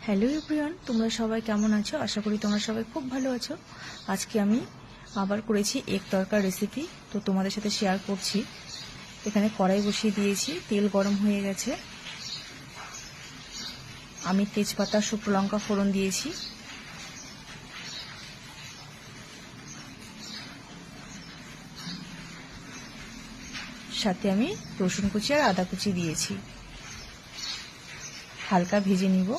Hello everyone, তোমরা সবাই কেমন আছো? আশা করি তোমরা সবাই খুব ভালো আছো। আজকে আমি আবার করেছি এগ তরকার রেসিপি, তো তোমাদের সাথে শেয়ার করছি। এখানে কড়াই বসিয়ে দিয়েছি, তেল গরম হয়ে গেছে। আমি তেজপাতা, শুকনো লঙ্কা ফোড়ন দিয়েছি। সাথে আমি রসুন কুচি আর আদা কুচি দিয়েছি। হালকা ভেজে নিব।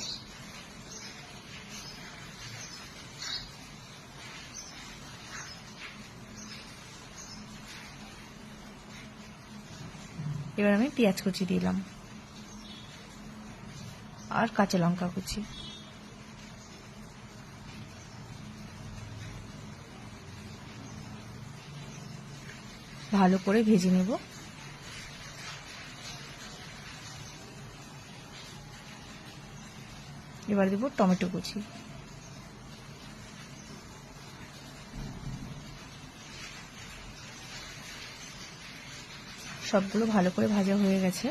এবার আমি পেঁয়াজ কুচি দিলাম আর কাঁচা লঙ্কা কুচি। ভালো করে ভেজে নেব। এবার দেব টমেটো কুচি। সবগুলো ভালো করে ভাজা হয়ে গেছে।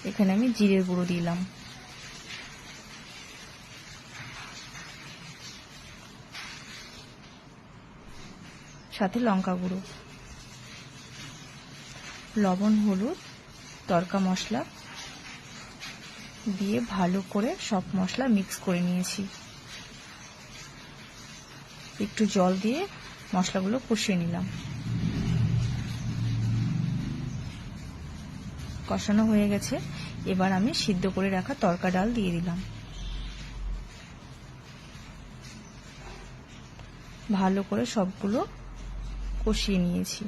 এখানে আমি জিরের গুঁড়ো দিলাম, সাথে লঙ্কা গুঁড়ো, লবণ, হলুদ, তড়কা মশলা দিয়ে ভালো করে সব মশলা মিক্স করে নিয়েছি। একটু জল দিয়ে মশলাগুলো কষিয়ে নিলাম। কষানো হয়ে গেছে। এবার আমি সিদ্ধ করে রাখা তড়কা ডাল দিয়ে দিলাম। ভালো করে সবগুলো কষিয়ে নিয়েছি।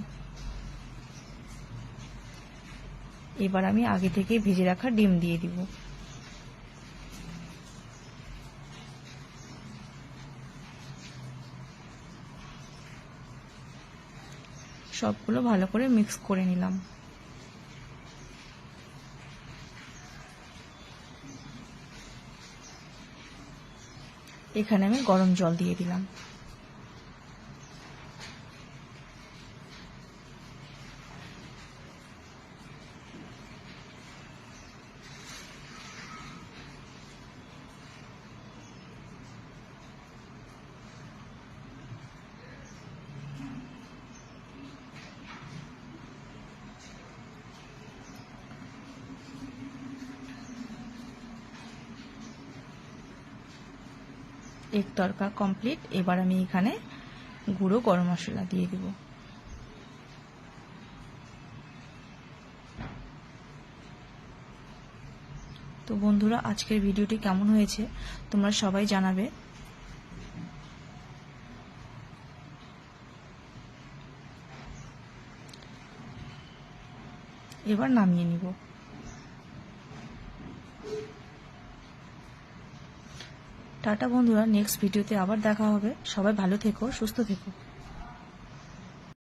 এবার আমি আগে থেকে ভেজে রাখা ডিম দিয়ে দিব। সবগুলো ভালো করে মিক্স করে নিলাম। এখানে আমি গরম জল দিয়ে দিলাম। এক তরকা কমপ্লিট। এবার আমি এখানে গুঁড়ো গরম মশলা দিয়ে দিব। তো বন্ধুরা, আজকের ভিডিওটি কেমন হয়েছে তোমরা সবাই জানাবে। এবার নামিয়ে নিব। টাটা বন্ধুরা, নেক্সট ভিডিওতে আবার দেখা হবে। সবাই ভালো থেকো, সুস্থ থেকো।